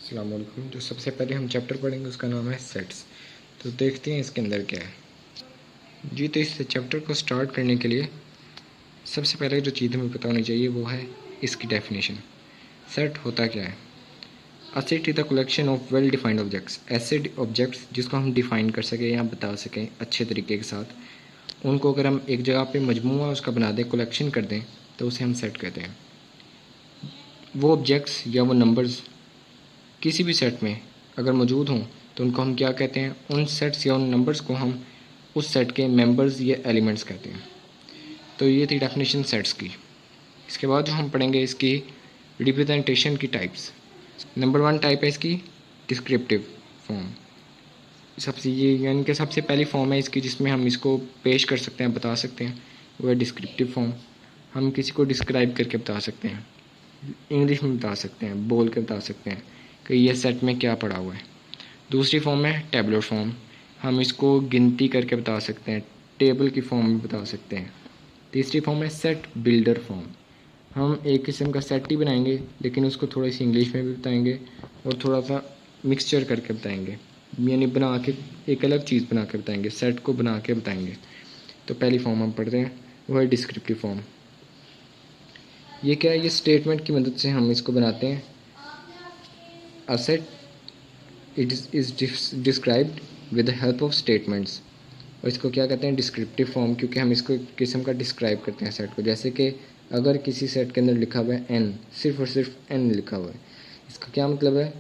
अस्सलाम वालेकुम। जो सबसे पहले हम चैप्टर पढ़ेंगे उसका नाम है सेट्स। तो देखते हैं इसके अंदर क्या है जी। तो इस चैप्टर को स्टार्ट करने के लिए सबसे पहले जो चीज़ हमें पता होनी चाहिए वो है इसकी डेफिनेशन। सेट होता क्या है? A set is the collection of well defined objects. ऐसे ऑब्जेक्ट्स जिसको हम डिफ़ाइन कर सकें या बता सकें अच्छे तरीके के साथ, उनको अगर हम एक जगह पे मजमूआ उसका बना दें, कलेक्शन कर दें, तो उसे हम सेट कहते हैं। वो ऑब्जेक्ट्स या वो नंबर्स किसी भी सेट में अगर मौजूद हों तो उनको हम क्या कहते हैं? उन सेट्स या उन नंबर्स को हम उस सेट के मेंबर्स या एलिमेंट्स कहते हैं। तो ये थी डेफिनेशन सेट्स की। इसके बाद जो हम पढ़ेंगे इसकी रिप्रेजेंटेशन की टाइप्स। नंबर 1 टाइप है इसकी डिस्क्रिप्टिव फॉर्म। सबसे ये यानी कि सबसे पहली फॉर्म है इसकी जिसमें हम इसको पेश कर सकते हैं, बता सकते हैं, वो है डिस्क्रिप्टिव फॉर्म। हम किसी को डिस्क्राइब करके बता सकते हैं, इंग्लिश में बता सकते हैं, बोल के बता सकते हैं कि ये सेट में क्या पड़ा हुआ है। दूसरी फॉर्म है टेबुलर फॉर्म। हम इसको गिनती करके बता सकते हैं, टेबल की फॉर्म में बता सकते हैं। तीसरी फॉर्म है सेट बिल्डर फॉर्म। हम एक किस्म का सेट ही बनाएंगे लेकिन उसको थोड़ी सी इंग्लिश में भी बताएंगे और थोड़ा सा मिक्सचर करके बताएंगे, यानी बना के एक अलग चीज़ बना के बताएंगे, सेट को बना के बताएंगे। तो पहली फॉर्म हम पढ़ते हैं, वो है डिस्क्रिप्टिव फॉर्म। ये क्या है? ये स्टेटमेंट की मदद से हम इसको बनाते हैं। A set it is described with the help of statements. और इसको क्या कहते हैं? डिस्क्रिप्टिव फॉर्म, क्योंकि हम इसको किस्म का डिस्क्राइब करते हैं सेट को। जैसे कि अगर किसी सेट के अंदर लिखा हुआ है एन, सिर्फ और सिर्फ एन लिखा हुआ है, इसका क्या मतलब है?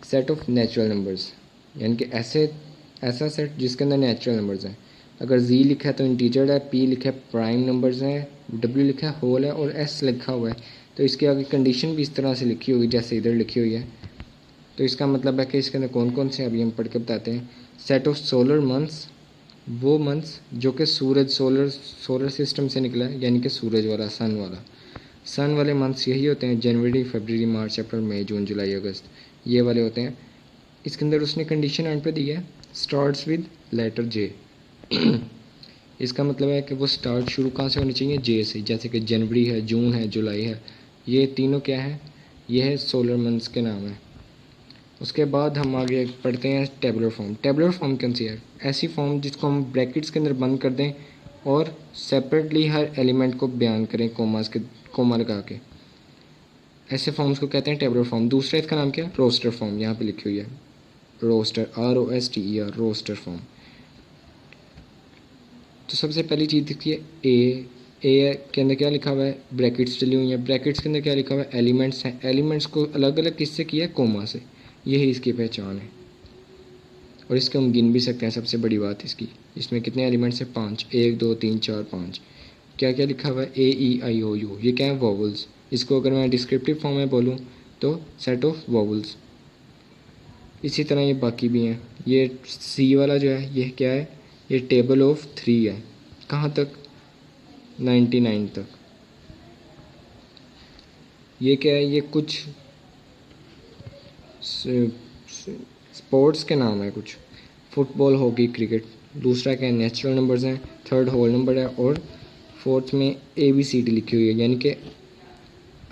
सेट ऑफ नेचुरल नंबर्स, यानी कि ऐसा सेट जिसके अंदर नेचुरल नंबर्स हैं। अगर जी लिखा है तो इंटीजर है, पी लिखा है प्राइम नंबर्स हैं, डब्ल्यू लिखा है होल है और एस लिखा हुआ है तो इसकी आगे कंडीशन भी इस तरह से लिखी होगी जैसे इधर लिखी हुई है। तो इसका मतलब है कि इसके अंदर कौन कौन से अभी हम पढ़ के बताते हैं। सेट ऑफ सोलर मंथ्स, वो मंथ्स जो कि सोलर सिस्टम से निकला है, यानी कि सूरज वाला, सन वाले मंथ्स यही होते हैं, जनवरी, फरवरी, मार्च, अप्रैल, मई, जून, जुलाई, अगस्त, ये वाले होते हैं। इसके अंदर उसने कंडीशन एंड पे दी है, स्टार्ट्स विद लेटर जे। इसका मतलब है कि वो स्टार्ट शुरू कहाँ से होनी चाहिए? जे से। जैसे कि जनवरी है, जून है, जुलाई है, ये तीनों क्या है? ये है सोलर मंथ्स के नाम है। उसके बाद हम आगे पढ़ते हैं टेबुलर फॉर्म। टेबुलर फॉर्म कौन सी है? ऐसी फॉर्म जिसको हम ब्रैकेट्स के अंदर बंद कर दें और सेपरेटली हर एलिमेंट को बयान करें कोमा लगा के। ऐसे फॉर्म्स को कहते हैं टेबुलर फॉर्म। दूसरा इसका नाम क्या है? Roster form. यहाँ पे लिखी हुई है रोस्टर, ROSTER, रोस्टर फॉर्म। तो सबसे पहली चीज़ देखिए ए के अंदर क्या लिखा हुआ है? ब्रैकेट्स डली हुई हैं। ब्रैकेट्स के अंदर क्या लिखा हुआ है? एलिमेंट्स हैं। एलिमेंट्स को अलग अलग किससे किया है? कोमा से। यही इसकी पहचान है और इसको हम गिन भी सकते हैं। सबसे बड़ी बात इसकी, इसमें कितने एलिमेंट्स हैं? 5। 1 2 3 4 5। क्या क्या लिखा हुआ है? AEIOU, ये क्या है? वॉवल्स। इसको अगर मैं डिस्क्रिप्टिव फॉर्म में बोलूँ तो सेट ऑफ वॉवल्स। इसी तरह ये बाकी भी हैं। ये सी वाला जो है ये क्या है? ये टेबल ऑफ 3 है। कहाँ तक? 99 तक। ये क्या है? ये कुछ स्पोर्ट्स के नाम है, कुछ फुटबॉल, हॉकी, क्रिकेट। दूसरा क्या है? नेचुरल नंबर्स हैं। थर्ड होल नंबर है और फोर्थ में ABCD लिखी हुई है, यानी कि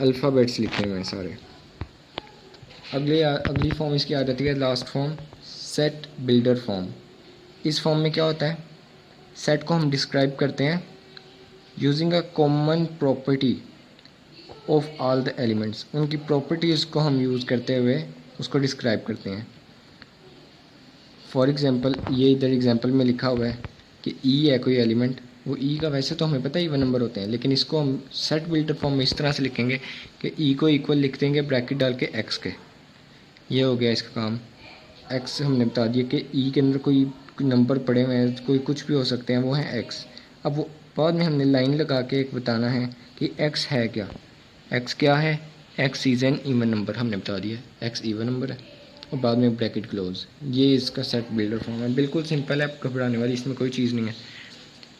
अल्फ़ाबेट्स लिखे हुए हैं सारे। अगली फॉर्म इसकी आ जाती है, last form, set builder form. इस फॉर्म में क्या होता है? सेट को हम डिस्क्राइब करते हैं using a common property of all the elements. उनकी प्रॉपर्टीज़ को हम यूज़ करते हुए उसको डिस्क्राइब करते हैं। फॉर एग्ज़ाम्पल, ये इधर एग्जाम्पल में लिखा हुआ है कि E है कोई एलिमेंट। वो E का वैसे तो हमें पता ही वन नंबर होते हैं, लेकिन इसको हम सेट बिल्डर फॉर्म में इस तरह से लिखेंगे कि E को इक्वल लिख देंगे ब्रैकेट डाल के x के। ये हो गया इसका काम। x हमने बता दिया कि E के अंदर कोई नंबर पड़े हुए हैं, कोई कुछ भी हो सकते हैं, वो है x। अब वो बाद में हमने लाइन लगा के एक बताना है कि x है क्या। x क्या है? x is an even number, हमने बता दिया x इवन नंबर है और बाद में ब्रैकेट क्लोज। ये इसका सेट बिल्डर फॉर्म है। बिल्कुल सिंपल है, आप घबराने वाली इसमें कोई चीज़ नहीं है।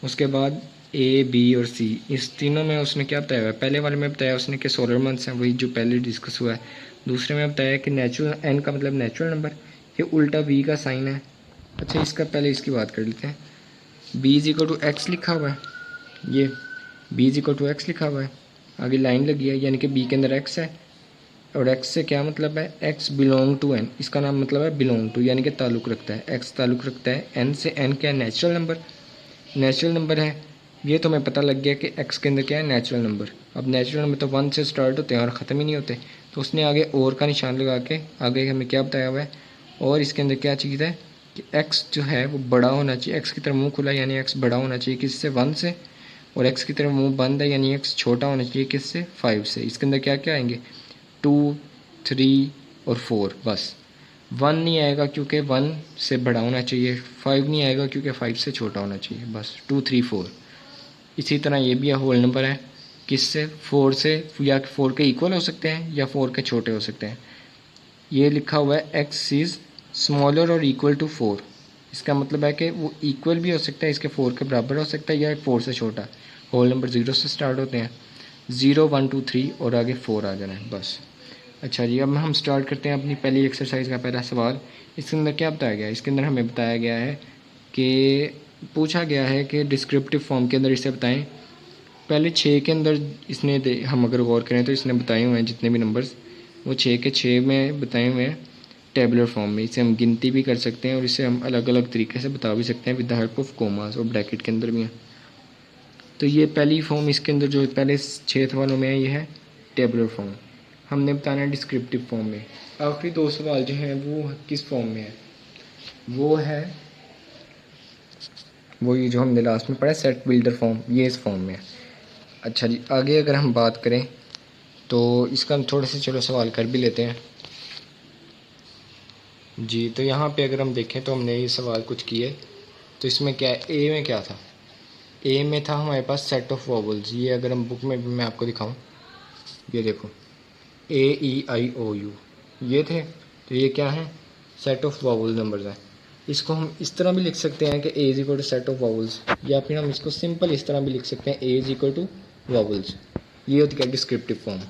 उसके बाद A, B और C, इस तीनों में उसने क्या बताया हुआ है? पहले वाले में बताया उसने कि सोलर मंथ्स हैं, वही जो पहले डिस्कस हुआ है। दूसरे में बताया कि नेचुरल, n का मतलब नेचुरल नंबर। ये उल्टा V का साइन है। अच्छा, इसका पहले इसकी बात कर लेते हैं। B is equal to x लिखा हुआ है, ये B is equal to x लिखा हुआ है, आगे लाइन लगी है, यानी कि B के अंदर x है। और x से क्या मतलब है, x बिलोंग टू n, इसका नाम मतलब है बिलोंग टू, यानी कि ताल्लुक़ रखता है। x ताल्लुक़ रखता है n से। n क्या है, नेचुरल नंबर, नेचुरल नंबर है। ये तो हमें पता लग गया कि x के अंदर क्या है, नेचुरल नंबर। अब नेचुरल नंबर तो 1 से स्टार्ट होते हैं और ख़त्म ही नहीं होते, तो उसने आगे और का निशान लगा के आगे हमें क्या बताया हुआ है। और इसके अंदर क्या चीज़ है कि x जो है वो बड़ा होना चाहिए, x की तरफ मुँह खुला यानी x बड़ा होना चाहिए किससे, 1 से। और x की तरफ मुँह बंद है यानी x छोटा होना चाहिए किससे, 5 से। इसके अंदर क्या क्या आएंगे, 2, 3 और 4, बस। 1 नहीं आएगा क्योंकि 1 से बड़ा होना चाहिए, 5 नहीं आएगा क्योंकि 5 से छोटा होना चाहिए, बस 2, 3, 4। इसी तरह ये भी होल नंबर है किससे, 4 से, या 4 के इक्वल हो सकते हैं या 4 के छोटे हो सकते हैं। ये लिखा हुआ है x इज़ स्मॉलर और इक्वल टू 4, इसका मतलब है कि वो इक्वल भी हो सकता है, इसके 4 के बराबर हो सकता है, या 4 से छोटा। होल नंबर 0 से स्टार्ट होते हैं, 0, 1, 2, 3 और आगे 4 आ जाना है, बस। अच्छा जी, अब हम स्टार्ट करते हैं अपनी पहली एक्सरसाइज का पहला सवाल। इसके अंदर क्या बताया गया है, इसके अंदर हमें बताया गया है कि पूछा गया है कि डिस्क्रिप्टिव फॉर्म के अंदर इसे बताएं। पहले 6 के अंदर इसने हम अगर गौर करें तो इसने बताए हुए हैं जितने भी नंबर्स, वो 6 के 6 में बताए हुए हैं टेबुलर फॉर्म में। इसे हम गिनती भी कर सकते हैं और इसे हम अलग अलग तरीके से बता भी सकते हैं with the help of commas, और ब्रैकेट के अंदर भी हैं। तो ये पहली फॉर्म इसके अंदर जो पहले 6 सवालों में है, ये है टेबुलर फॉर्म। हमने बताना है डिस्क्रिप्टिव फॉर्म में। आखिरी 2 सवाल जो हैं वो किस फॉर्म में है, वो है ये जो हमने लास्ट में पढ़ा सेट बिल्डर फॉर्म, ये इस फॉर्म में है। अच्छा जी, आगे अगर हम बात करें तो इसका हम थोड़े से चलो सवाल कर भी लेते हैं जी। तो यहाँ पे अगर हम देखें तो हमने ये सवाल कुछ किए, तो इसमें क्या है, ए में क्या था, ए में था हमारे पास सेट ऑफ वॉवल्स। ये अगर हम बुक में भी मैं आपको दिखाऊं, ये देखो AEIOU ये थे, तो ये क्या है, सेट ऑफ वॉवल नंबर्स हैं। इसको हम इस तरह भी लिख सकते हैं कि A is equal to set of vowels, या फिर हम इसको सिंपल इस तरह भी लिख सकते हैं, ए इज इक्वल टू वॉवल्स। ये होती है डिस्क्रिप्टिव फॉर्म।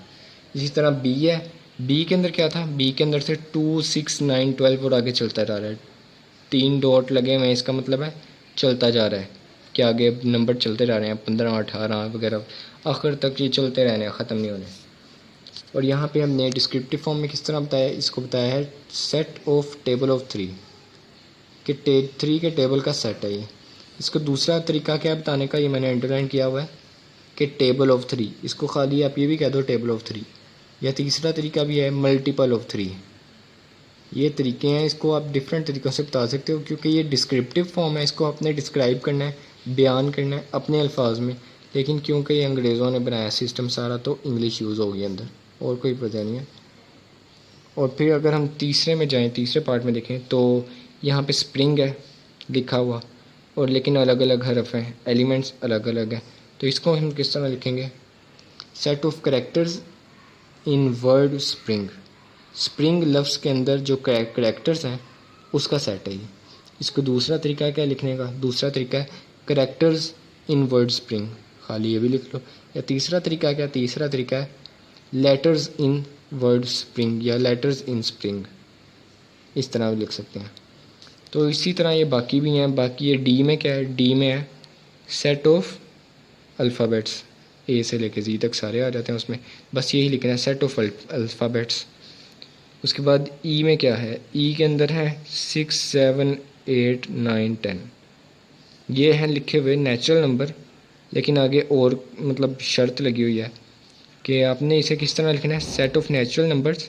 इसी तरह बी है, बी के अंदर क्या था, बी के अंदर से 2, 6, 9, 12 और आगे चलता जा रहा है। 3 डॉट लगे हुए हैं, इसका मतलब है चलता जा रहा है, कि आगे नंबर चलते जा रहे हैं, 15, 18 वगैरह आखिर तक ये चलते रहने हैं, ख़त्म नहीं होने। और यहाँ पे हमने डिस्क्रिप्टिव फॉर्म में किस तरह बताया, इसको बताया है सेट ऑफ टेबल ऑफ 3, कि 3 के टेबल का सेट है ये। इसको दूसरा तरीका क्या है बताने का, ये मैंने अंडरलाइन किया हुआ है कि टेबल ऑफ 3, इसको खाली आप ये भी कह दो टेबल ऑफ 3। या तीसरा तरीका भी है मल्टीपल ऑफ 3। ये तरीके हैं, इसको आप डिफरेंट तरीक़ों से बता सकते हो, क्योंकि ये डिस्क्रिप्टिव फॉर्म है, इसको आपने डिस्क्राइब करना है, बयान करना है अपने अल्फाज में। लेकिन क्योंकि ये अंग्रेज़ों ने बनाया सिस्टम सारा, तो इंग्लिश यूज़ होगी अंदर, और कोई वजह नहीं है। और फिर अगर हम तीसरे में जाएं, तीसरे पार्ट में देखें, तो यहाँ पे स्प्रिंग है लिखा हुआ, और लेकिन अलग अलग हरफ हैं, एलिमेंट्स अलग अलग हैं। तो इसको हम किस तरह लिखेंगे, set of characters in word spring. Spring लफ्ज़ के अंदर जो करेक्टर्स हैं उसका सेट है ये। इसको दूसरा तरीका क्या लिखने का, दूसरा तरीका है करेक्टर्स इन वर्ड स्प्रिंग, खाली ये भी लिख लो। या तीसरा तरीका क्या, तीसरा तरीका है लेटर्स इन वर्ड स्प्रिंग या लेटर्स इन स्प्रिंग, इस तरह भी लिख सकते हैं। तो इसी तरह ये बाकी भी हैं। बाकी ये डी में क्या है, डी में है सेट ऑफ अल्फ़ाबेट्स, ए से लेके जी तक सारे आ जाते हैं उसमें, बस यही लिखना है सेट ऑफ अल्फ़ाबेट्स। उसके बाद ई में क्या है, ई के अंदर है 6, 7, 8, 9, 10। ये हैं लिखे हुए नेचुरल नंबर, लेकिन आगे और मतलब शर्त लगी हुई है कि आपने इसे किस तरह लिखना है, set of natural numbers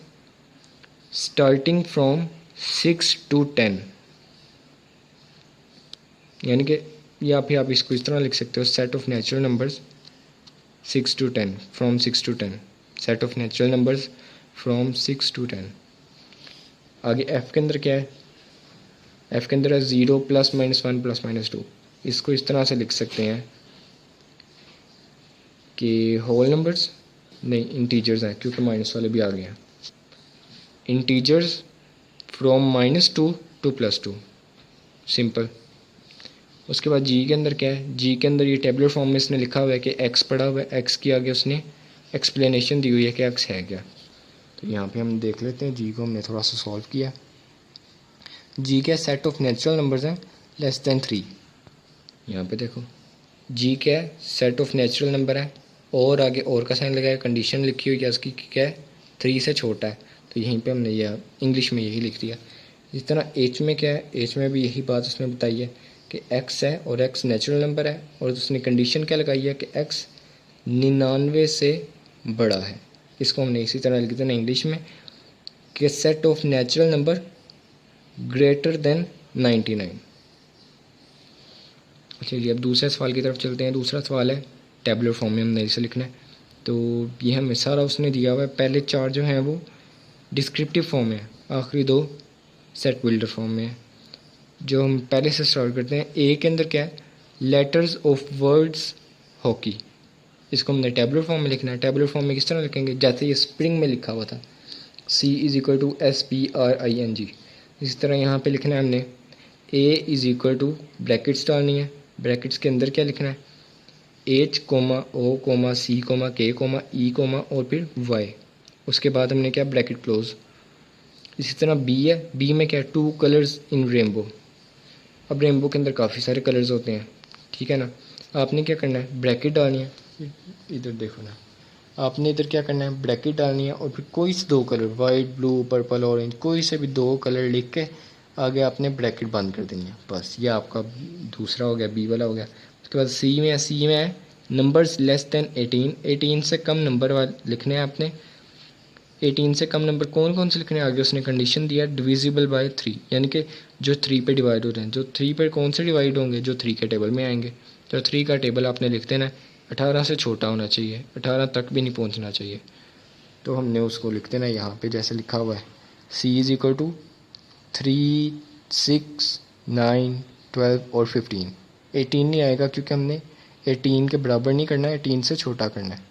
starting from 6 to 10, यानी कि या फिर आप इसको इस तरह लिख सकते हो, set of natural numbers 6 to 10, from 6 to 10, set of natural numbers from 6 to 10। आगे एफ़ के अंदर क्या है, एफ़ के अंदर है 0, +, -1, +, -2। इसको इस तरह से लिख सकते हैं कि होल नंबर्स नहीं, इंटीजर्स हैं, क्योंकि माइनस वाले भी आ गए हैं। Integers from -2 to +2, simple. उसके बाद जी के अंदर क्या है, जी के अंदर ये टेबलर फॉर्म में इसने लिखा हुआ है कि एक्स पड़ा हुआ है, एक्स की आगे उसने एक्सप्लेनेशन दी हुई है कि एक्स है क्या। तो यहाँ पे हम देख लेते हैं, जी को हमने थोड़ा सा सॉल्व किया। जी क्या, सेट ऑफ नेचुरल नंबर्स हैं <3। यहाँ पे देखो जी क्या है, सेट ऑफ नेचुरल नंबर है, और आगे और का साइन लगाया, कंडीशन लिखी हुई है उसकी क्या है, 3 से छोटा है, तो यहीं पे हमने यह इंग्लिश में यही लिख दिया। इस तरह एच में क्या है, एच में भी यही बात उसने बताई है कि एक्स है और एक्स नेचुरल नंबर है, और उसने कंडीशन क्या लगाई है कि एक्स 99 से बड़ा है। इसको हमने इसी तरह लिख देना इंग्लिश में कि set of natural number greater than 99। चलिए अब दूसरे सवाल की तरफ चलते हैं। दूसरा सवाल है टेबुलर फॉर्म में हमने इसे लिखना है। तो ये हमें सारा उसने दिया हुआ है। पहले 4 जो हैं वो डिस्क्रिप्टिव फॉर्म में है, आखिरी 2 सेट बिल्डर फॉर्म में है। जो हम पहले से स्टार्ट करते हैं, ए के अंदर क्या है, लेटर्स ऑफ वर्ड्स हॉकी। इसको हमने टेबुलर फॉर्म में लिखना है। टेबुलर फॉर्म में किस तरह लिखेंगे, जैसे ये स्प्रिंग में लिखा हुआ था, C = SPRING। इसी तरह यहाँ पे लिखना है हमने A ब्रैकेट्स डालनी है। ब्रैकेट्स के अंदर क्या लिखना है, H, O, C, K, E, और फिर Y। उसके बाद हमने क्या, ब्रैकेट क्लोज। इसी तरह B है, B में क्या है, 2 कलर्स इन रेनबो। अब रेनबो के अंदर काफ़ी सारे कलर्स होते हैं, ठीक है ना। आपने क्या करना है, ब्रैकेट डालनी है। इधर देखो ना, आपने इधर क्या करना है, ब्रैकेट डालनी है और फिर कोई से 2 colour, white, blue, purple, orange, कोई से भी 2 कलर लिख के आगे आपने ब्रैकेट बंद कर देनी है। बस ये आपका दूसरा हो गया, बी वाला हो गया। उसके बाद सी में है नंबर्स लेस देन 18। 18 से कम नंबर वाले लिखने हैं आपने। 18 से कम नंबर कौन कौन से लिखने हैं, आगे उसने कंडीशन दिया डिविजिबल बाय 3, यानी कि जो 3 पे डिवाइड हो रहे हैं। जो 3 पे कौन से डिवाइड होंगे, जो 3 के टेबल में आएंगे। तो 3 का टेबल आपने लिख देना है, 18 से छोटा होना चाहिए, 18 तक भी नहीं पहुंचना चाहिए। तो हमने उसको लिख देना है यहाँ पे जैसे लिखा हुआ है, C = 3, 6, 9, 12 और 15। 18 नहीं आएगा क्योंकि हमने 18 के बराबर नहीं करना है, 18 से छोटा करना है।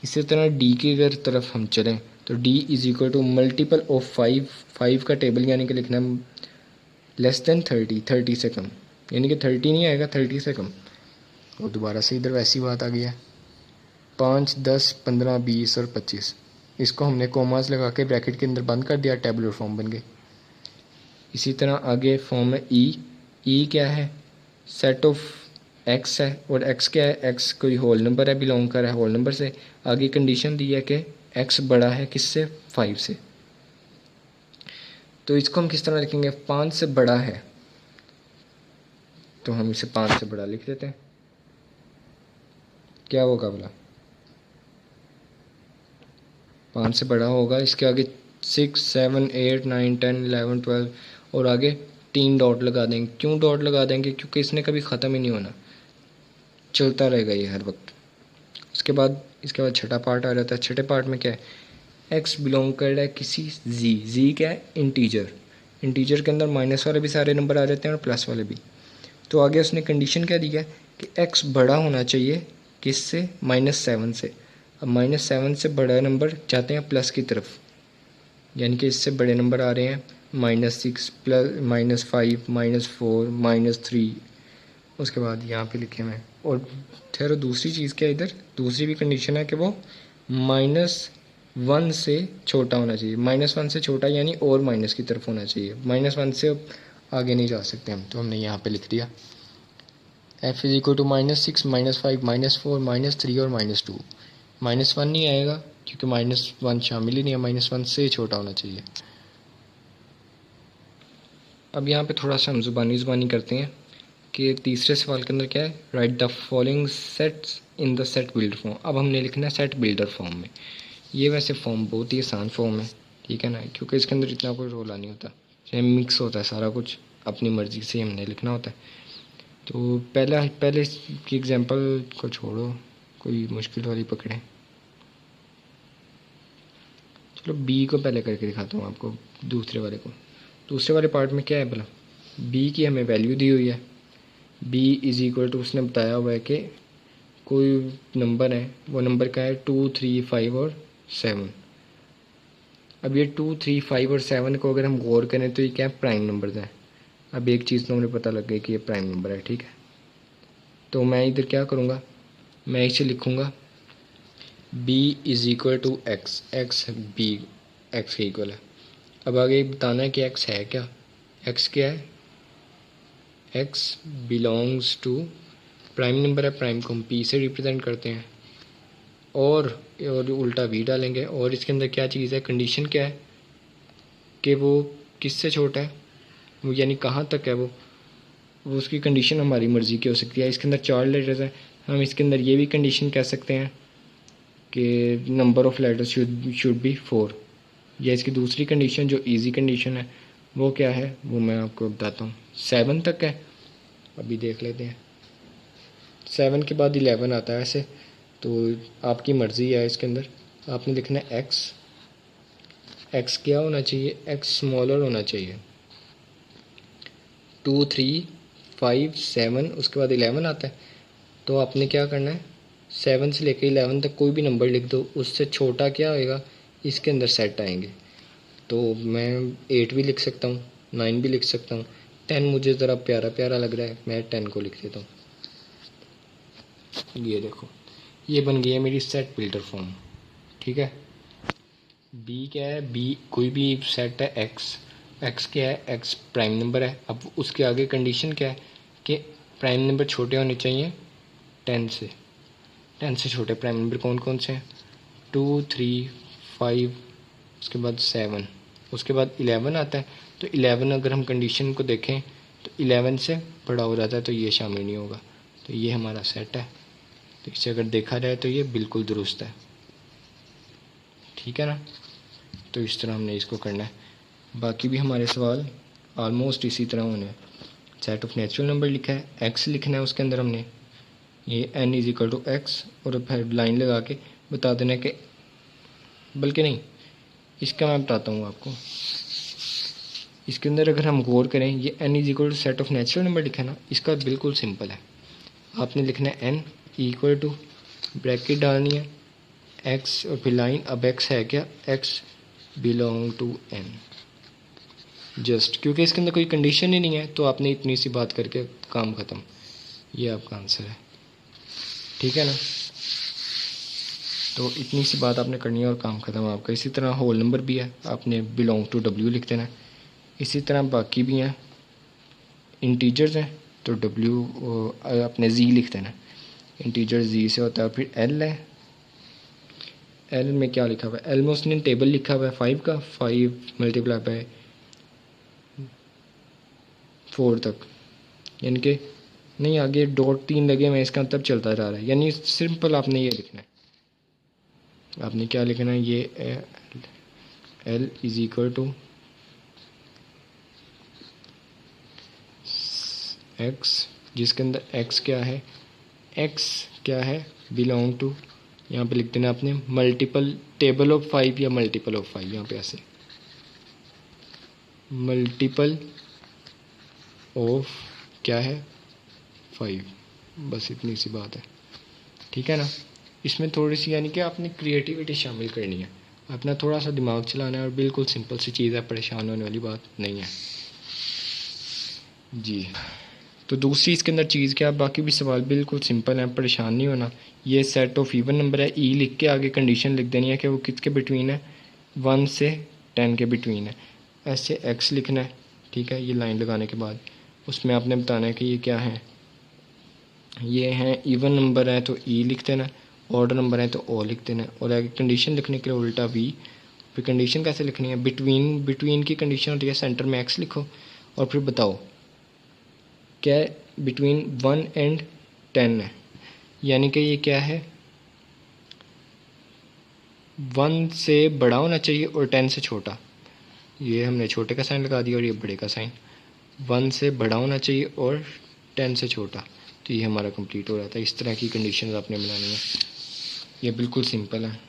इसी तरह डी की अगर तरफ हम चलें तो D मल्टीपल ऑफ 5। 5 का टेबल यानी कि लिखना है लेस देन 30, 30 से कम, यानी कि 30 नहीं आएगा, 30 से कम। और दोबारा से इधर वैसी बात आ गई है, 5, 10, 15, 20 और 25। इसको हमने कोमास लगा के ब्रैकेट के अंदर बंद कर दिया, टेबुलर फॉर्म बन गई। इसी तरह आगे फॉर्म है ई क्या है, सेट ऑफ एक्स है, और एक्स क्या है, एक्स कोई होल नंबर है, बिलोंग कर रहा है होल नंबर से। आगे कंडीशन दी है कि एक्स बड़ा है किससे, 5 से। तो इसको हम किस तरह लिखेंगे, 5 से बड़ा है, तो हम इसे 5 से बड़ा लिख देते हैं। क्या होगा बोला, 5 से बड़ा होगा। इसके आगे 6, 7, 8, 9, 10, 11, 12 और आगे 3 डॉट लगा देंगे। क्यों डॉट लगा देंगे, क्योंकि इसने कभी ख़त्म ही नहीं होना, चलता रहेगा ये हर वक्त। इसके बाद छठा पार्ट आ जाता है। छठे पार्ट में क्या है, एक्स बिलोंग कर रहा है किसी जी क्या है, इंटीजर। इंटीजर के अंदर माइनस वाले भी सारे नंबर आ जाते हैं और प्लस वाले भी। तो आगे उसने कंडीशन क्या दी है कि एक्स बड़ा होना चाहिए किससे, -7 से। अब -7 से बड़ा नंबर जाते हैं प्लस की तरफ, यानी कि इससे बड़े नंबर आ रहे हैं -6, -5, -4, -3। उसके बाद यहाँ पे लिखे हुए हैं। और ठहरो, दूसरी चीज़ क्या है, इधर दूसरी भी कंडीशन है कि वो -1 से छोटा होना चाहिए। -1 से छोटा यानी और माइनस की तरफ होना चाहिए, -1 से आगे नहीं जा सकते हम। तो हमने यहाँ पे लिख दिया F = -6, -5, -4, -3 और -2। -1 नहीं आएगा क्योंकि -1 शामिल ही नहीं है, -1 से छोटा होना चाहिए। अब यहाँ पे थोड़ा सा हम ज़ुबानी करते हैं कि तीसरे सवाल के अंदर क्या है, right the following sets in the set builder form. अब हमने लिखना है सेट बिल्डर फॉर्म में। ये वैसे फॉर्म बहुत ही आसान फॉर्म है, ठीक है ना, क्योंकि इसके अंदर इतना कोई रोला नहीं होता, मिक्स होता है सारा कुछ, अपनी मर्ज़ी से हमने लिखना होता है। तो पहले की एग्जांपल को छोड़ो, कोई मुश्किल वाली पकड़ें। चलो बी को पहले करके दिखाता हूँ आपको, दूसरे वाले पार्ट में क्या है भला, बी की हमें वैल्यू दी हुई है। B = उसने बताया हुआ है कि कोई नंबर है, वो नंबर का है 2, 3, 5 और 7। अब ये 2, 3, 5 और 7 को अगर हम गौर करें तो ये क्या है, प्राइम नंबर है। अब एक चीज़ तो मुझे पता लग गई कि ये प्राइम नंबर है, ठीक है। तो मैं इधर क्या करूँगा, मैं इसे लिखूँगा B = x, x B x के इक्वल है। अब आगे बताना है कि x है क्या, x क्या है, x belongs to prime number है, प्राइम को हम P से रिप्रेजेंट करते हैं। और उल्टा वी डालेंगे। और इसके अंदर क्या चीज़ है, कंडीशन क्या है कि वो किससे छोटा है, वो यानी कहाँ तक है वो उसकी कंडीशन हमारी मर्ज़ी की हो सकती है। इसके अंदर 4 लेटर्स हैं, हम इसके अंदर ये भी कंडीशन कह सकते हैं कि number of letters should be 4। या इसकी दूसरी कंडीशन जो इजी कंडीशन है वो क्या है, वो मैं आपको बताता हूँ। 7 तक है, अभी देख लेते हैं। 7 के बाद 11 आता है ऐसे, तो आपकी मर्ज़ी है। इसके अंदर आपने लिखना है एक्स क्या होना चाहिए, एक्स स्मॉलर होना चाहिए। 2 3 5 7 उसके बाद 11 आता है, तो आपने क्या करना है 7 से लेकर 11 तक कोई भी नंबर लिख दो, उससे छोटा क्या होएगा इसके अंदर सेट आएंगे। तो मैं 8 भी लिख सकता हूँ, 9 भी लिख सकता हूँ। 10 मुझे ज़रा प्यारा प्यारा लग रहा है, मैं 10 को लिख देता हूँ। ये देखो, ये बन गई है मेरी सेट बिल्डर फॉर्म। ठीक है, बी क्या है, बी कोई भी सेट है एक्स क्या है, एक्स प्राइम नंबर है। अब उसके आगे कंडीशन क्या है कि प्राइम नंबर छोटे होने चाहिए 10 से छोटे प्राइम नंबर कौन कौन से हैं, 2 3 5 उसके बाद 7 उसके बाद 11 आता है। तो 11 अगर हम कंडीशन को देखें तो 11 से बड़ा हो जाता है, तो ये शामिल नहीं होगा। तो ये हमारा सेट है, तो इसे अगर देखा जाए तो ये बिल्कुल दुरुस्त है। ठीक है ना, तो इस तरह हमने इसको करना है। बाकी भी हमारे सवाल ऑलमोस्ट इसी तरह होने हैं। सेट ऑफ नेचुरल नंबर लिखा है, एक्स लिखना है उसके अंदर हमने, ये n is equal to x, और फिर लाइन लगा के बता देना है कि, बल्कि नहीं, इसका मैं बताता हूँ आपको। इसके अंदर अगर हम गौर करें, ये n is equal to set of natural number लिखा है ना, इसका बिल्कुल सिंपल है। आपने लिखना है n इक्वल टू, ब्रैकेट डालनी है x और फिर लाइन। अब x है क्या, x belong to n, just क्योंकि इसके अंदर कोई कंडीशन ही नहीं है, तो आपने इतनी सी बात करके काम ख़त्म। ये आपका आंसर है। ठीक है ना, तो इतनी सी बात आपने करनी है और काम ख़त्म आपका। इसी तरह होल नंबर भी है, आपने बिलोंग टू w लिख देना है। इसी तरह बाकी भी हैं, इंटीजर्स हैं तो w अपने z लिख देना है, इंटीजर z से होता है। फिर l है, l में क्या लिखा हुआ है, l में उसने टेबल लिखा हुआ है 5 का, 5 मल्टीप्लाई बाय 4 तक, यानी कि नहीं आगे डॉट 3 लगे हुए इसका तब चलता जा रहा है। यानी सिंपल आपने ये लिखना है, आपने क्या लिखना है, ये l is equal to x, जिसके अंदर x क्या है, x क्या है बिलोंग टू, यहाँ पे लिख देना आपने मल्टीपल टेबल ऑफ 5 या मल्टीपल ऑफ 5, यहाँ पे ऐसे मल्टीपल ऑफ क्या है 5, बस इतनी सी बात है। ठीक है ना, इसमें थोड़ी सी यानी कि आपने क्रिएटिविटी शामिल करनी है, अपना थोड़ा सा दिमाग चलाना है, और बिल्कुल सिंपल सी चीज़ है, परेशान होने वाली बात नहीं है जी। तो दूसरी इसके अंदर चीज़ क्या, बाकी भी सवाल बिल्कुल सिंपल है, परेशान नहीं होना। ये सेट ऑफ इवन नंबर है, ई लिख के आगे कंडीशन लिख देनी है कि वो किसके बिटवीन है, 1 से 10 के बिटवीन है। ऐसे एक्स लिखना है, ठीक है, ये लाइन लगाने के बाद उसमें आपने बताना है कि ये क्या है, ये हैं इवन नंबर है तो ई लिख देना, ऑड नंबर है तो ओ लिख देना, और आगे कंडीशन लिखने के लिए उल्टा वी। फिर कंडीशन कैसे लिखनी है, बिटवीन की कंडीशन होती है सेंटर में एक्स लिखो, और फिर बताओ क्या बिटवीन 1 एंड 10 है, यानी कि ये क्या है 1 से बड़ा होना चाहिए और 10 से छोटा। ये हमने छोटे का साइन लगा दिया और ये बड़े का साइन, 1 से बड़ा होना चाहिए और 10 से छोटा, तो ये हमारा कंप्लीट हो जाता है। इस तरह की कंडीशन आपने बनानी है, ये बिल्कुल सिंपल है।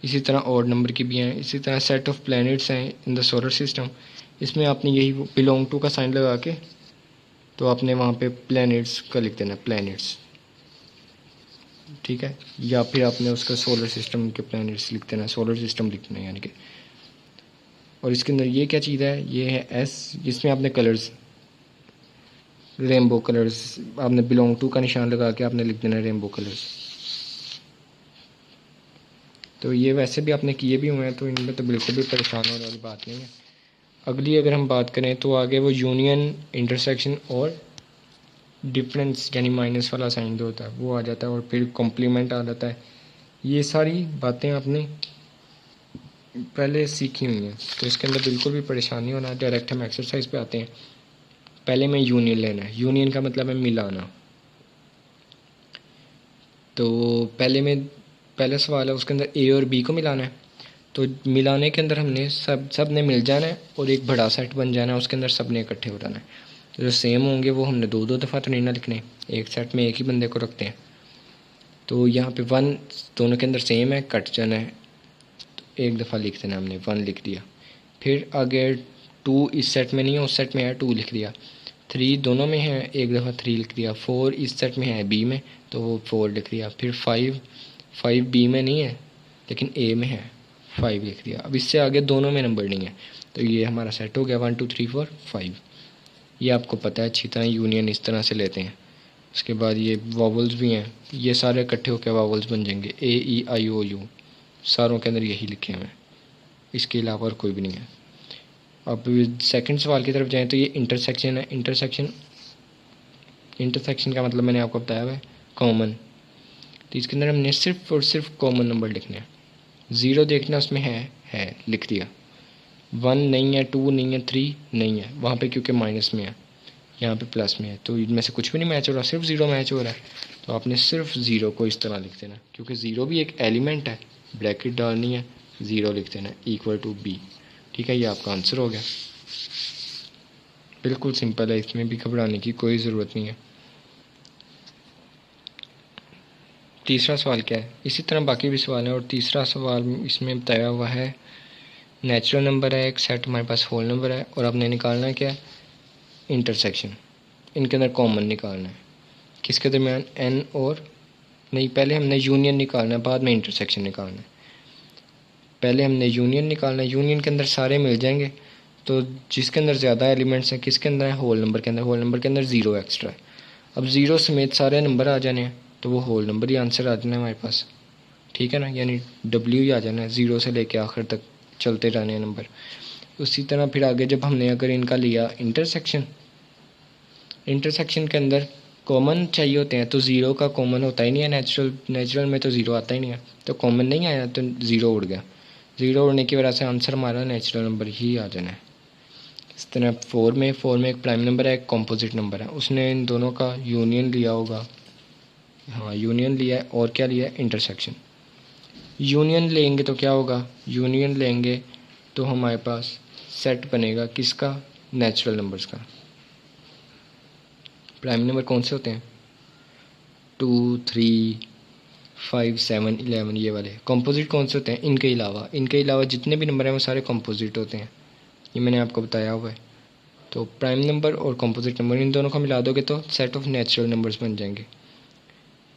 इसी तरह ऑड नंबर की भी हैं। इसी तरह सेट ऑफ प्लैनेट्स हैं इन द सोलर सिस्टम, इसमें आपने यही बिलोंग टू का साइन लगा के तो आपने वहाँ पे प्लैनेट्स का लिख देना, प्लैनेट्स, ठीक है, या फिर आपने उसका सोलर सिस्टम के प्लैनेट्स लिख देना, सोलर सिस्टम लिख देना यानी कि। और इसके अंदर ये क्या चीज़ है, ये है एस, जिसमें आपने कलर्स रेनबो कलर्स, आपने बिलोंग टू का निशान लगा के आपने लिख देना रेनबो कलर्स। तो ये वैसे भी आपने किए भी हुए हैं, तो इनमें तो बिल्कुल भी परेशान होने वाली बात नहीं है। अगली अगर हम बात करें तो आगे वो यूनियन, इंटरसेक्शन और डिफरेंस यानी माइनस वाला साइन जो होता है वो आ जाता है, और फिर कॉम्प्लीमेंट आ जाता है। ये सारी बातें आपने पहले सीखी हुई हैं, तो इसके अंदर बिल्कुल भी परेशानी होना। डायरेक्ट हम एक्सरसाइज पे आते हैं। पहले में यूनियन लेना है। यूनियन का मतलब है मिलाना। तो पहला सवाल है, उसके अंदर ए और बी को मिलाना है। तो मिलाने के अंदर हमने सब ने मिल जाना है और एक बड़ा सेट बन जाना है, उसके अंदर सब ने इकट्ठे हो जाना है। तो जो सेम होंगे वो हमने दो दो दफ़ा तो नहीं ना लिखने, एक सेट में एक ही बंदे को रखते हैं। तो यहाँ पे 1 दोनों के अंदर सेम है, कट जाना है, तो एक दफ़ा लिख देना, हमने 1 लिख दिया। फिर आगे 2 इस सेट में नहीं है, उस सेट में है, 2 लिख दिया। 3 दोनों में है, एक दफ़ा 3 लिख दिया। 4 इस सेट में है बी में, तो वो 4 लिख दिया। फिर 5 बी में नहीं है लेकिन ए में है, 5 लिख दिया। अब इससे आगे दोनों में नंबर नहीं है, तो ये हमारा सेट हो गया 1 2 3 4 5। ये आपको पता है अच्छी तरह, यूनियन इस तरह से लेते हैं। उसके बाद ये वॉवल्स भी हैं, ये सारे इकट्ठे होकर वॉवल्स बन जाएंगे, ए ई आई ओ यू, सारों के अंदर यही लिखे हुए हैं, इसके अलावा और कोई भी नहीं है। अब सेकंड सवाल की तरफ जाएं तो ये इंटरसेक्शन है। इंटरसेक्शन का मतलब मैंने आपको बताया हुआ है, कॉमन। तो इसके अंदर हमने सिर्फ और सिर्फ कॉमन नंबर लिखने हैं। 0 देखना उसमें है लिख दिया। 1 नहीं है, 2 नहीं है, 3 नहीं है, वहाँ पे क्योंकि माइनस में है, यहाँ पे प्लस में है, तो इनमें से कुछ भी नहीं मैच हो रहा, सिर्फ 0 मैच हो रहा है। तो आपने सिर्फ 0 को इस तरह लिख देना, क्योंकि 0 भी एक एलिमेंट है, ब्रैकेट डालनी है, 0 लिख देना इक्वल टू बी। ठीक है, ये आपका आंसर हो गया। बिल्कुल सिंपल है, इसमें भी घबराने की कोई ज़रूरत नहीं है। तीसरा सवाल क्या है, इसी तरह बाकी भी सवाल हैं, और तीसरा सवाल इसमें बताया हुआ है नेचुरल नंबर है, एक सेट हमारे पास होल नंबर है, और आपने निकालना है क्या, इंटरसेक्शन। इनके अंदर कॉमन निकालना है, किसके दरमियान, एन और नहीं, पहले हमने यूनियन निकालना है, बाद में इंटरसेक्शन निकालना है। पहले हमने यूनियन निकालना है, यूनियन के अंदर सारे मिल जाएंगे, तो जिसके अंदर ज़्यादा एलिमेंट्स हैं, किसके अंदर है, होल नंबर के अंदर। होल नंबर के अंदर 0 एक्स्ट्रा है। अब 0 समेत सारे नंबर आ जाने हैं, तो वो होल नंबर ही आंसर आ जाना है हमारे पास। ठीक है ना, यानी डब्ल्यू ही आ जाना है, 0 से लेके आखिर तक चलते रहने हैं नंबर। उसी तरह फिर आगे जब हमने अगर इनका लिया इंटरसेक्शन के अंदर कॉमन चाहिए होते हैं, तो 0 का कॉमन होता ही नहीं है। नेचुरल में तो 0 आता ही नहीं है, तो कॉमन नहीं आया तो 0 उड़ गया। 0 उड़ने की वजह से आंसर हमारा नेचुरल नंबर ही आ जाना है। इस तरह 4 में एक प्राइम नंबर है, एक कॉम्पोजिट नंबर है, उसने इन दोनों का यूनियन लिया होगा। हाँ, यूनियन लिया है, और क्या लिया है, इंटरसेक्शन। यूनियन लेंगे तो क्या होगा, यूनियन लेंगे तो हमारे पास सेट बनेगा किसका, नेचुरल नंबर्स का। प्राइम नंबर कौन से होते हैं, 2 3 5 7 11, ये वाले। कंपोजिट कौन से होते हैं, इनके अलावा जितने भी नंबर हैं वो सारे कंपोजिट होते हैं, ये मैंने आपको बताया हुआ है। तो प्राइम नंबर और कंपोजिट नंबर, इन दोनों को मिला दोगे तो सेट ऑफ नेचुरल नंबर्स बन जाएंगे।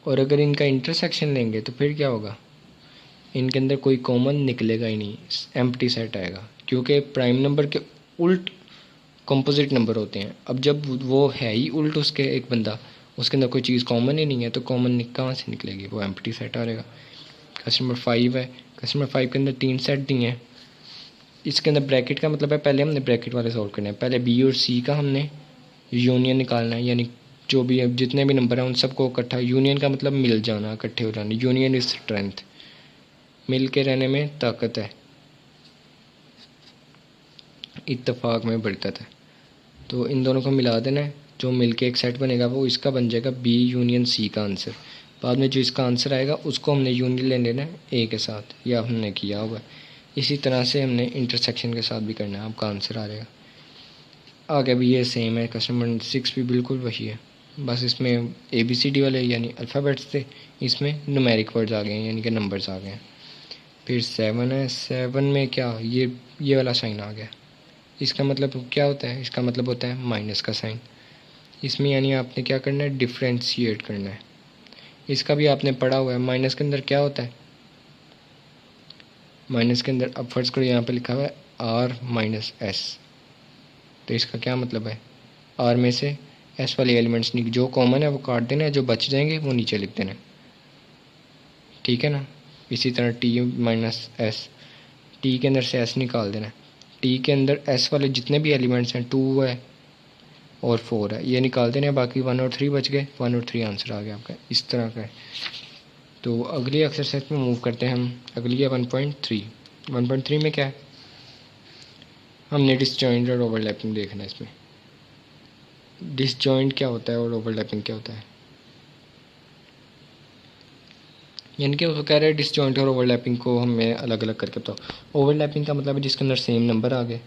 और अगर इनका इंटरसेक्शन लेंगे तो फिर क्या होगा, इनके अंदर कोई कॉमन निकलेगा ही नहीं, एम्प्टी सेट आएगा, क्योंकि प्राइम नंबर के उल्ट कंपोजिट नंबर होते हैं। अब जब वो है ही उल्ट उसके एक बंदा, उसके अंदर कोई चीज़ कॉमन ही नहीं है, तो कॉमन कहाँ से निकलेगी, वो एम्प्टी सेट आ रहेगा। कस्टमर 5 है, कस्टमर 5 के अंदर 3 सेट दिए हैं। इसके अंदर ब्रैकेट का मतलब है, पहले हमने ब्रैकेट वाले सॉल्व करने हैं। पहले बी और सी का हमने यूनियन निकालना है, यानी जो भी जितने भी नंबर हैं उन सबको इकट्ठा। यूनियन का मतलब मिल जाना, इकट्ठे हो जाना। यूनियन इज स्ट्रेंथ, मिल के रहने में ताकत है, इत्तेफाक में बढ़ता है। तो इन दोनों को मिला देना है, जो मिलके एक सेट बनेगा वो इसका बन जाएगा बी यूनियन सी का आंसर। बाद में जो इसका आंसर आएगा उसको हमने यूनियन ले लेना है ए के साथ, यह हमने किया हुआ है। इसी तरह से हमने इंटरसेक्शन के साथ भी करना है, आपका आंसर आ जाएगा। आगे भी ये सेम है, क्वेश्चन नंबर 6 भी बिल्कुल वही है, बस इसमें ABCD वाले यानी अल्फ़ाबेट्स थे, इसमें न्यूमेरिक वर्ड्स आ गए हैं, यानी कि नंबर्स आ गए हैं। फिर 7 है, 7 में क्या, ये वाला साइन आ गया। इसका मतलब क्या होता है, इसका मतलब होता है माइनस का साइन। इसमें यानी आपने क्या करना है, डिफ्रेंशिएट करना है। इसका भी आपने पढ़ा हुआ है, माइनस के अंदर क्या होता है, माइनस के अंदर अब फर्ज करो यहाँ पे लिखा हुआ है R-S, तो इसका क्या मतलब है, आर में से एस वाले एलिमेंट्स जो कॉमन है वो काट देना है, जो बच जाएंगे वो नीचे लिख देना है। ठीक है ना, इसी तरह T-S, टी के अंदर से एस निकाल देना है। टी के अंदर एस वाले जितने भी एलिमेंट्स हैं, 2 है, और 4 है, ये निकाल देने, बाकी 1 और 3 बच गए, 1 और 3 आंसर आ गया आपका, इस तरह का है। तो अगली एक्सरसाइज में मूव करते हैं हम। अगली है 1.3। 1.3 में क्या है, हमने डिसजॉइंट और ओवरलैपिंग देखना है। इसमें डिसजॉइंट क्या होता है और ओवरलैपिंग क्या होता है, यानी कि वो कह रहे हैं डिसजॉइंट और ओवरलैपिंग को हमें अलग अलग करके बताओ। ओवरलैपिंग का मतलब है जिसके अंदर सेम नंबर आ गए,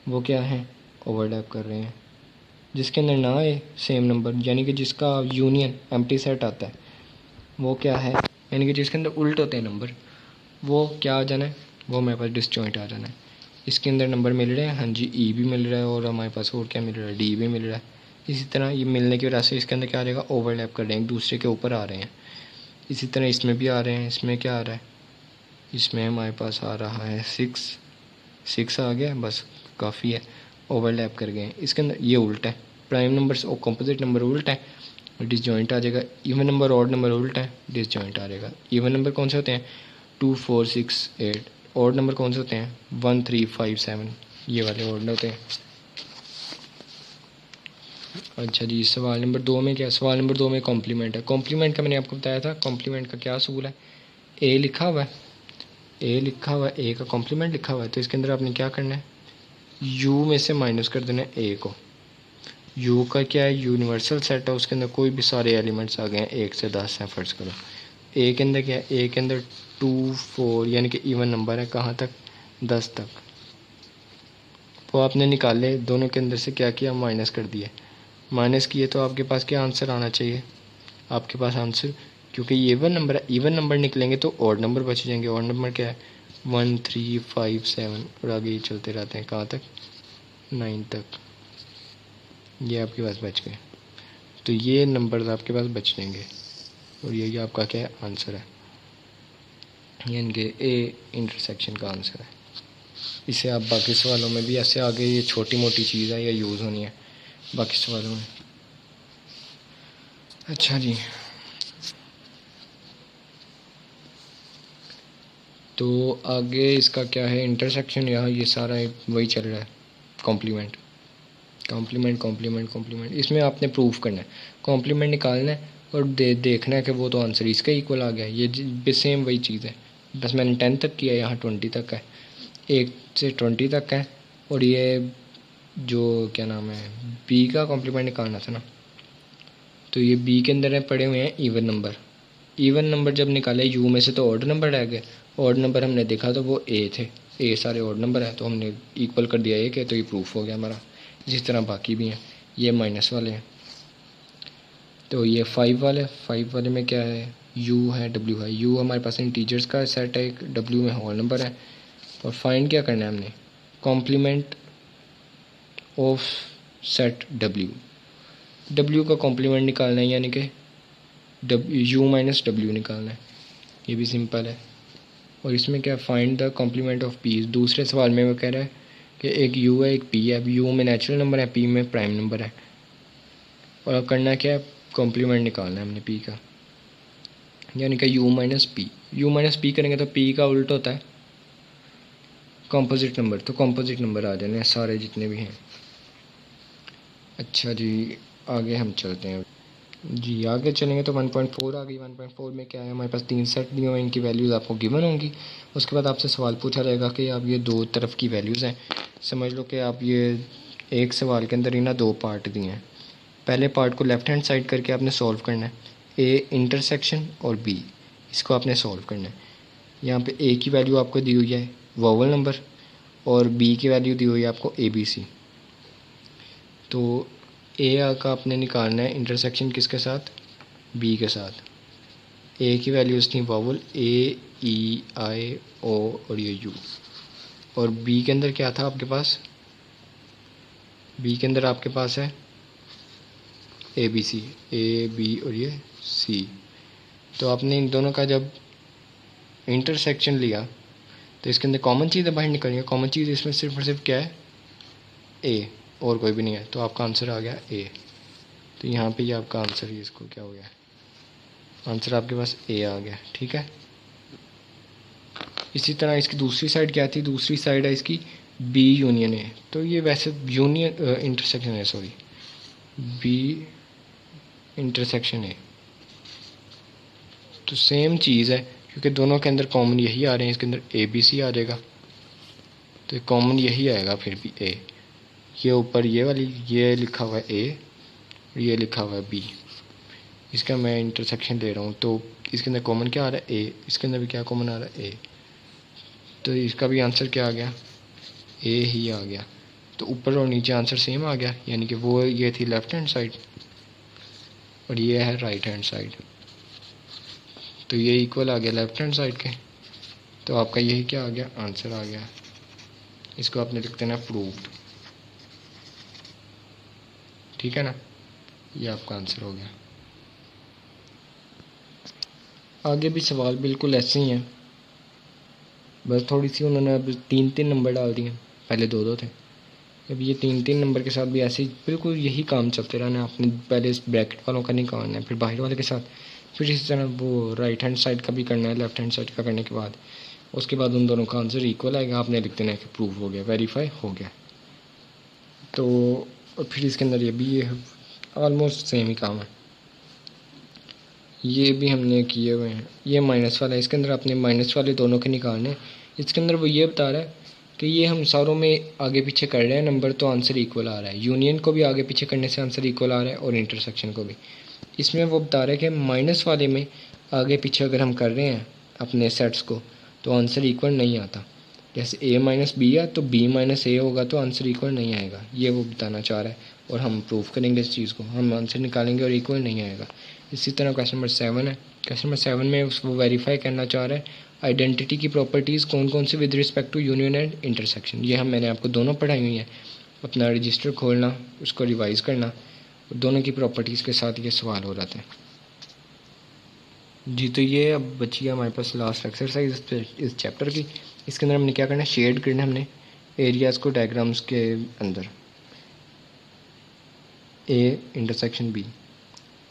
वो क्या है, ओवरलैप कर रहे हैं। जिसके अंदर ना आए सेम नंबर, यानी कि जिसका यूनियन एम्प्टी सेट आता है, वो क्या है, यानी कि जिसके अंदर उल्ट होते हैं नंबर, वो क्या आ जाना है, वो हमारे पास डिसजॉइंट आ जाना है। इसके अंदर नंबर मिल रहे हैं, हाँ जी, ई भी मिल रहा है और हमारे पास और क्या मिल रहा है, डी भी मिल रहा है। इसी तरह ये मिलने की वजह से इसके अंदर क्या आ जाएगा, ओवरलैप कर रहे हैं, एक दूसरे के ऊपर आ रहे हैं। इसी तरह इसमें भी आ रहे हैं, इसमें क्या आ रहा है, इसमें हमारे पास आ रहा है 6 आ गया, बस काफ़ी है, ओवरलैप कर गए। इसके अंदर ये उल्टा है, प्राइम नंबर और कंपोजिट नंबर उल्टा है, डिसजॉइंट आ जाएगा। इवन नंबर ऑड नंबर उल्टा है, डिसजॉइंट आ जाएगा। इवन नंबर कौन से होते हैं, 2 4 6 8। ऑड नंबर कौन से होते हैं, 1 3 5 7, ये वाले ऑड होते हैं। अच्छा जी, सवाल नंबर 2 में क्या, सवाल नंबर 2 में कॉम्प्लीमेंट है। कॉम्प्लीमेंट का मैंने आपको बताया था, कॉम्प्लीमेंट का क्या असूल है, ए लिखा हुआ है, ए लिखा हुआ है, ए का कॉम्प्लीमेंट लिखा हुआ है, तो इसके अंदर आपने क्या करना है, यू में से माइनस कर देना है ए को। यू का क्या है, यूनिवर्सल सेट है, उसके अंदर कोई भी सारे एलिमेंट्स आ गए हैं 1 से 10 हैं फ़र्ज़ करो। ए के अंदर क्या है, ए के अंदर 2 4 यानी कि इवन नंबर है, कहाँ तक, 10 तक। वो आपने निकाले, दोनों के अंदर से क्या किया, माइनस कर दिए। माइनस किए तो आपके पास क्या आंसर आना चाहिए, आपके पास आंसर, क्योंकि ये इवन नंबर है, इवन नंबर निकलेंगे तो ऑड नंबर बच जाएंगे। ऑड नंबर क्या है, 1 3 5 7 और आगे ये चलते रहते हैं, कहाँ तक, 9 तक। ये आपके पास बच गए, तो ये नंबर्स आपके पास बच जाएंगे और यही आपका क्या है, आंसर है, यानी कि ए इंटरसेक्शन का आंसर है। इसे आप बाकी सवालों में भी ऐसे आगे, ये छोटी मोटी चीज़ है, या यूज़ होनी है बाकी सवालों में। अच्छा जी, तो आगे इसका क्या है, इंटरसेक्शन, यहाँ ये सारा वही चल रहा है, कॉम्प्लीमेंट कॉम्प्लीमेंट कॉम्प्लीमेंट कॉम्प्लीमेंट। इसमें आपने प्रूफ करना है, कॉम्प्लीमेंट निकालना है और देखना है कि वो तो आंसर इसका इक्वल आ गया। ये सेम वही चीज़ है, बस मैंने 10 तक किया, यहाँ 20 तक है, 1 से 20 तक है। और ये जो क्या नाम है, बी का कॉम्प्लीमेंट निकालना था ना, तो ये बी के अंदर है पड़े हुए हैं इवन नंबर। इवन नंबर जब निकाले यू में से तो ऑड नंबर रह गए, ऑड नंबर हमने देखा तो वो ए थे, ए सारे ऑड नंबर है, तो हमने इक्वल कर दिया ए के, तो ये प्रूफ हो गया हमारा। इसी तरह बाकी भी हैं, ये माइनस वाले हैं, तो ये 5 वाले, 5 वाले में क्या है, यू है, डब्ल्यू है। यू हमारे पास इंटीजर्स का सेट है एक, डब्ल्यू में होल नंबर है। और फाइंड क्या करना है हमने, complement of set W, W का कॉम्प्लीमेंट निकालना है, यानी कि यू माइनस डब्ल्यू निकालना है, ये भी सिंपल है। और इसमें क्या, find the complement of P, दूसरे सवाल में वो कह रहा है कि एक यू है एक पी है, अब यू में नेचुरल नंबर है, पी में प्राइम नंबर है, और अब करना क्या है, कॉम्प्लीमेंट निकालना है हमने पी का, यानी कि you minus P. You minus P करेंगे तो पी का उल्ट होता है कॉम्पोजिट नंबर, तो कॉम्पोजिट नंबर आ जाने हैं सारे जितने भी हैं। अच्छा जी, आगे हम चलते हैं जी, आगे चलेंगे तो 1.4 आ गई। 1.4 में क्या है, हमारे पास 3 सेट दिए हुए हैं, इनकी वैल्यूज़ आपको गिवन होंगी। उसके बाद आपसे सवाल पूछा जाएगा कि आप ये दो तरफ की वैल्यूज़ हैं, समझ लो कि आप ये एक सवाल के अंदर ही ना 2 पार्ट दिए हैं। पहले पार्ट को लेफ़्ट हैंड साइड करके आपने सॉल्व करना है, ए इंटरसेक्शन और बी, इसको आपने सॉल्व करना है। यहाँ पे ए की वैल्यू आपको दी हुई है वोवल नंबर, और बी की वैल्यू दी हुई है आपको ABC। तो ए का आपने निकालना है इंटरसेक्शन किसके साथ, बी के साथ। ए की वैल्यूज़ थी वोवल AEI O और ये यू, और बी के अंदर क्या था आपके पास, बी के अंदर आपके पास है ABC, A B और ये C। तो आपने इन दोनों का जब इंटरसेक्शन लिया तो इसके अंदर कॉमन चीज़ें बाहर निकली, कॉमन चीज़ इसमें सिर्फ और सिर्फ क्या है, ए, और कोई भी नहीं है, तो आपका आंसर आ गया ए। तो यहाँ पे ये आपका आंसर ही, इसको क्या हो गया, आंसर आपके पास ए आ गया, ठीक है। इसी तरह इसकी दूसरी साइड क्या थी, दूसरी साइड है इसकी बी यूनियन ए, तो ये वैसे यूनियन इंटरसेक्शन है, सॉरी, बी इंटरसेक्शन ए। तो सेम चीज़ है क्योंकि दोनों के अंदर कॉमन यही आ रहे हैं, इसके अंदर ए बी सी आ जाएगा, तो कॉमन यही आएगा फिर भी ए। ये ऊपर ये वाली ये लिखा हुआ है ए, ये लिखा हुआ है बी, इसका मैं इंटरसेक्शन ले रहा हूँ, तो इसके अंदर कॉमन क्या आ रहा है ए, इसके अंदर भी क्या कॉमन आ रहा है ए, तो इसका भी आंसर क्या आ गया, ए ही आ गया। तो ऊपर और नीचे आंसर सेम आ गया, यानी कि वो ये थी लेफ़्ट हैंड साइड और ये है राइट हैंड साइड, तो ये इक्वल आ गया लेफ़्ट हैंड साइड के, तो आपका यही क्या आ गया, आंसर आ गया। इसको आपने लिख देना प्रूव्ड, ठीक है ना, ये आपका आंसर हो गया। आगे भी सवाल बिल्कुल ऐसे ही हैं, बस थोड़ी सी उन्होंने अब 3-3 नंबर डाल दिए, पहले 2-2 थे, अब ये 3-3 नंबर के साथ भी ऐसे ही बिल्कुल यही काम चलते रहना है। आपने पहले इस ब्रैकेट वालों का निकालना है, फिर बाहर वाले के साथ, फिर इसी तरह वो राइट हैंड साइड का भी करना है, लेफ्ट हैंड साइड का करने के बाद उसके बाद उन दोनों का आंसर इक्वल आएगा, आपने लिख देना है कि प्रूव हो गया, वेरीफाई हो गया। तो और फिर इसके अंदर ये भी ये ऑलमोस्ट सेम ही काम है, ये भी हमने किए हुए हैं। ये माइनस वाला है, इसके अंदर आपने माइनस वाले दोनों के निकालने, इसके अंदर वो ये बता रहा है कि ये हम सारों में आगे पीछे कर रहे हैं नंबर, तो आंसर इक्वल आ रहा है। यूनियन को भी आगे पीछे करने से आंसर इक्वल आ रहा है और इंटरसेक्शन को भी। इसमें वो बता रहा है कि माइनस वाले में आगे पीछे अगर हम कर रहे हैं अपने सेट्स को तो आंसर इक्वल नहीं आता। जैसे ए माइनस बी है तो बी माइनस ए होगा तो आंसर इक्वल नहीं आएगा, ये वो बताना चाह रहा है। और हम प्रूफ करेंगे इस चीज़ को, हम आंसर निकालेंगे और इक्वल नहीं आएगा। इसी तरह क्वेश्चन नंबर 7 है, क्वेश्चन नंबर 7 में वो वेरीफाई करना चाह रहा है आइडेंटिटी की प्रॉपर्टीज़ कौन कौन सी with respect to union and intersection. ये मैंने आपको दोनों पढ़ाई हुई हैं, अपना रजिस्टर खोलना, उसको रिवाइज़ करना, दोनों की प्रॉपर्टीज़ के साथ ये सवाल हो जाते हैं जी। तो ये अब बची है हमारे पास लास्ट एक्सरसाइज इस चैप्टर की। इसके अंदर हमने क्या करना है, शेड करना है हमने एरियाज़ को डायग्राम्स के अंदर। ए इंटरसेक्शन बी,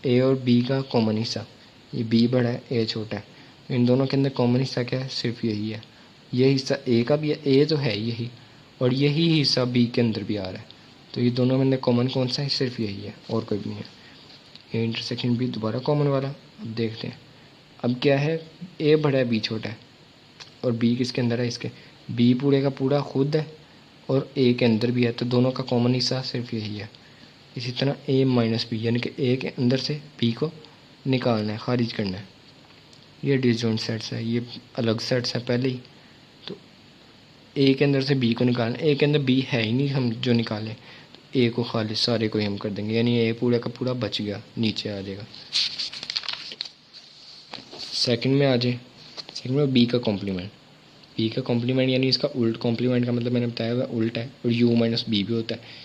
ए और बी का कॉमन हिस्सा, ये बी बड़ा है ए छोटा है, इन दोनों के अंदर कॉमन हिस्सा क्या है, सिर्फ यही है। ये हिस्सा ए का भी है, ए तो है यही, और यही हिस्सा बी के अंदर भी आ रहा है, तो ये दोनों में कॉमन कौन सा है, सिर्फ यही है और कोई भी नहीं है। ए इंटरसेक्शन बी दोबारा कॉमन वाला। अब देखते हैं, अब क्या है, ए बड़ा है बी छोटा है, और बी किसके अंदर है, इसके, बी पूरे का पूरा खुद है और ए के अंदर भी है, तो दोनों का कॉमन हिस्सा सिर्फ यही है। इसी तरह ए माइनस बी, यानी कि ए के अंदर से बी को निकालना है, खारिज करना है। ये डिसजॉइंट सेट्स है, ये अलग सेट्स है पहले ही, तो ए के अंदर से बी को निकालना, ए के अंदर बी है ही नहीं, हम जो निकालें तो ए को खाली सारे को ही हम कर देंगे, यानी ए पूरा का पूरा बच गया, नीचे आ जाएगा। सेकंड में आ जाए, सेकंड में बी का कॉम्प्लीमेंट, बी का कॉम्प्लीमेंट यानी इसका उल्ट, कॉम्प्लीमेंट का मतलब मैंने बताया हुआ उल्ट है, और यू माइनस बी भी होता है।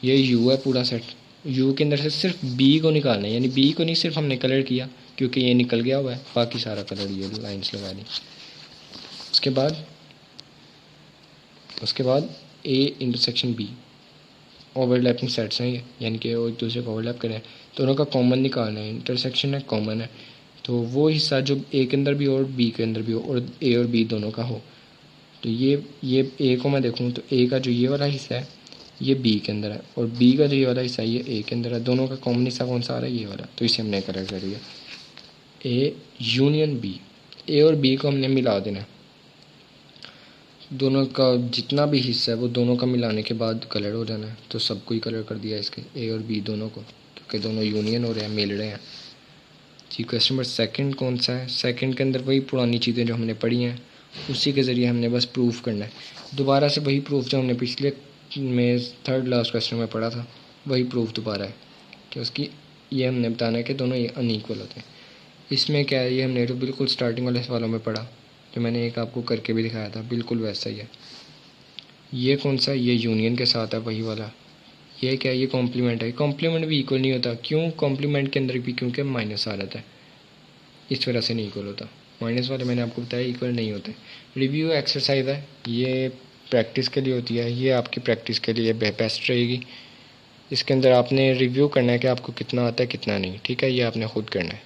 ये यू है पूरा सेट, यू के अंदर से सिर्फ बी को निकालना है, यानी बी को नहीं सिर्फ हमने कलर किया क्योंकि ये निकल गया हुआ है, बाकी सारा कलर ये लाइंस लगा दी। उसके बाद A intersection B, overlapping sets हैं ये, यानी कि वो एक दूसरे को ओवरलैप करें, दोनों का कॉमन निकालना है, इंटरसेक्शन है कॉमन है, तो वो हिस्सा जो ए के अंदर भी हो और बी के अंदर भी हो और ए और बी दोनों का हो। तो ये ए को मैं देखूँ तो ए का जो ये वाला हिस्सा है ये बी के अंदर है, और बी का जो ये वाला हिस्सा है ये ए के अंदर है, दोनों का कॉमन हिस्सा कौन सा आ रहा है, ये वाला, तो इसे हमने कलर कर दिया ए यूनियन बी। ए और बी को हमने मिला देना, दोनों का जितना भी हिस्सा है वो दोनों का मिलाने के बाद कलर हो जाना है, तो सबको ही कलर कर दिया इसके, ए और बी दोनों को, क्योंकि दोनों यूनियन हो रहे हैं, मिल रहे हैं जी। क्वेश्चन नंबर सेकंड कौन सा है, सेकंड के अंदर वही पुरानी चीज़ें जो हमने पढ़ी हैं उसी के ज़रिए हमने बस प्रूफ करना है, दोबारा से वही प्रूफ जो हमने पिछले में थर्ड लास्ट क्वेश्चन में पढ़ा था वही प्रूफ दोबारा है कि उसकी, ये हमने बताना है कि दोनों ये अनइक्वल होते हैं। इसमें क्या है, ये हमने तो बिल्कुल स्टार्टिंग वाले सवालों में पढ़ा, जो मैंने एक आपको करके भी दिखाया था, बिल्कुल वैसा ही है। ये कौन सा, ये यूनियन के साथ है वही वाला। ये क्या है, ये कॉम्प्लीमेंट है, कॉम्प्लीमेंट भी इक्वल नहीं होता, क्यों, कॉम्प्लीमेंट के अंदर भी क्योंकि माइनस आ जाता है, इस वजह से नहीं इक्वल होता, माइनस वाले मैंने आपको बताया इक्वल नहीं होते। रिव्यू एक्सरसाइज है, ये प्रैक्टिस के लिए होती है, ये आपकी प्रैक्टिस के लिए बेस्ट रहेगी। इसके अंदर आपने रिव्यू करना है कि आपको कितना आता है कितना नहीं, ठीक है, ये आपने खुद करना है।